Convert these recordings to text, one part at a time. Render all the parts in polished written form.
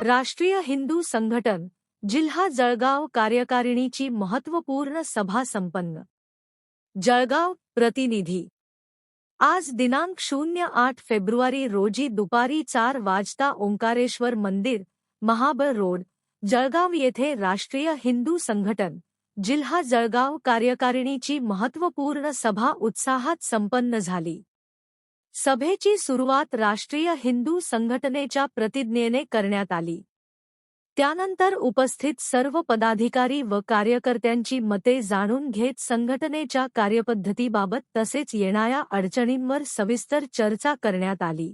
राष्ट्रीय हिंदू संघटन जिल्हा जळगाव कार्यकारिणीची महत्त्वपूर्ण सभा संपन्न। जळगाव प्रतिनिधी आज दिनांक 08 फेब्रुवारी रोजी दुपारी 4 वाजता ओंकारेश्वर मंदिर, महाबळ रोड, जळगाव येथे राष्ट्रीय हिंदू संघटन जिल्हा जळगाव कार्यकारिणीची महत्त्वपूर्ण सभा उत्साहात संपन्न झाली। सभेची सुरुवात राष्ट्रीय हिंदू संघटनेच्या प्रतिज्ञेने करण्यात आली। त्यानंतर उपस्थित सर्व पदाधिकारी व कार्यकर्त्यांची मते जाणून घेत संघटनेच्या कार्यपद्धतीबाबत तसेच येणाऱ्या अडचणींवर सविस्तर चर्चा करण्यात आली।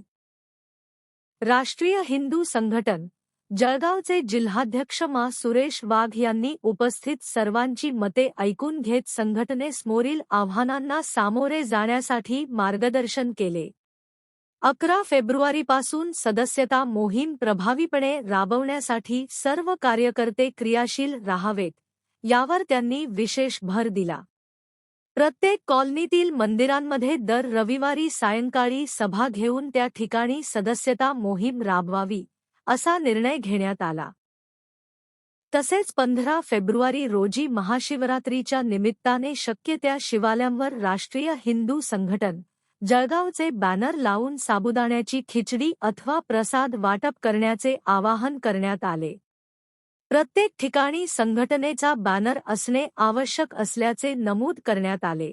राष्ट्रीय हिंदू संघटन जळगावचे जिल्हाध्यक्ष मा. सुरेश वाघ यांनी उपस्थित सर्वांची मते ऐकून घेत संघटनेसमोरील आव्हानांना सामोरे जाण्यासाठी मार्गदर्शन केले। 11 फेब्रुवारीपासून सदस्यता मोहीम प्रभावीपणे राबवण्यासाठी सर्व कार्यकर्ते क्रियाशील राहावेत, यावर त्यांनी विशेष भर दिला। प्रत्येक कॉलनीतील मंदिरांमध्ये दर रविवारी सायंकाळी सभा घेऊन त्या ठिकाणी सदस्यता मोहीम राबवावी, असा निर्णय घेण्यात आला। तसेच 15 फेब्रुवारी रोजी महाशिवरात्रीच्या निमित्ताने शक्य त्या शिवालयांवर राष्ट्रीय हिंदू संघटन जळगावचे बॅनर लावून साबुदाण्याची खिचडी अथवा प्रसाद वाटप करण्याचे आवाहन करण्यात आले। प्रत्येक ठिकाणी संघटनेचा बॅनर असणे आवश्यक असल्याचे नमूद करण्यात आले।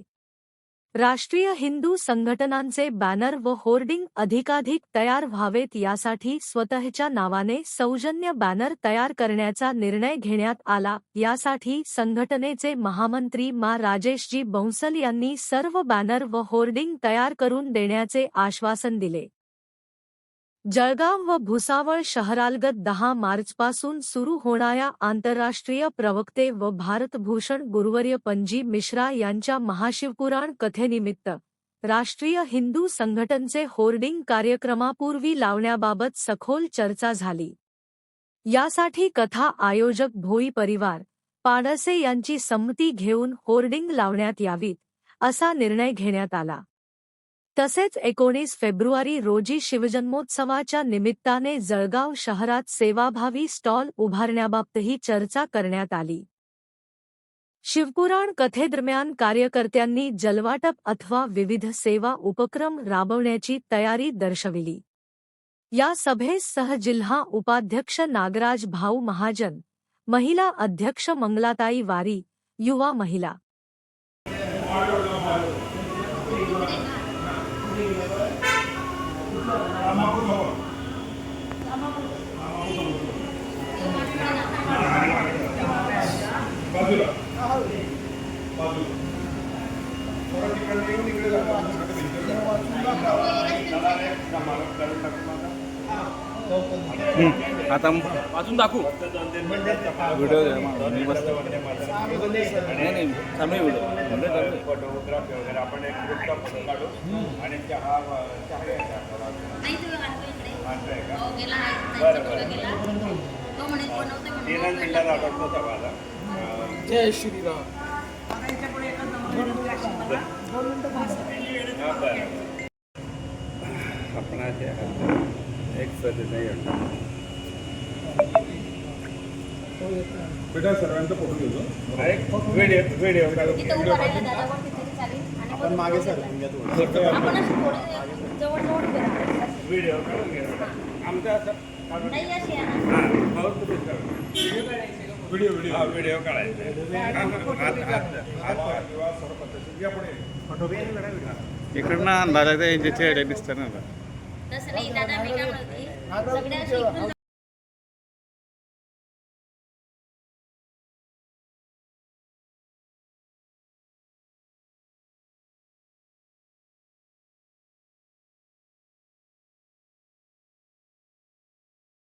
राष्ट्रीय हिंदू संघटनांचे बॅनर व होर्डिंग अधिकाधिक तयार व्हावेत यासाठी स्वतःच्या नावाने सौजन्य बॅनर तयार करण्याचा निर्णय घेण्यात आला। यासाठी संघटनेचे महामंत्री मा. राजेशजी बंसल यांनी सर्व बॅनर व होर्डिंग तयार करून देण्याचे आश्वासन दिले। जळगाव व भुसावळ शहरालगत 10 मार्चपासून सुरू होणाऱ्या आंतरराष्ट्रीय प्रवक्ते व भारतभूषण गुरुवर्य पणजी मिश्रा यांच्या महाशिवपुराण कथेनिमित्त राष्ट्रीय हिंदू संघटनचे होर्डिंग कार्यक्रमापूर्वी लावण्याबाबत सखोल चर्चा झाली। यासाठी कथा आयोजक भोई परिवार, पाडसे यांची संमती घेऊन होर्डिंग लावण्यात यावीत, असा निर्णय घेण्यात आला। तसेच 19 फेब्रुवारी रोजी शिवजन्मोत्सवाच्या निमित्ताने जळगाव शहरात सेवाभावी स्टॉल उभारण्याबाबतही चर्चा करण्यात आली। शिवपुराण कथेदरम्यान कार्यकर्त्यांनी जलवाटप अथवा विविध सेवा उपक्रम राबवण्याची तयारी दर्शविली। या सभेस सहजिल्हा उपाध्यक्ष नागराज भाऊ महाजन, महिला अध्यक्ष मंगलाताई वारी, युवा महिला आता वाचून दाखवू व्हिडिओ फोटोग्राफी वगैरे आपण एक ग्रुपचा फोटो काढू आणि चहा जय श्रीराम। एक बेटा सर्वांचा फोटो घेतो, व्हिडिओ आपण मागे सर व्हिडिओ काढून घ्या आमच्या व्हिडिओ काढायचा इकडनं अंदाज दिसतं ना।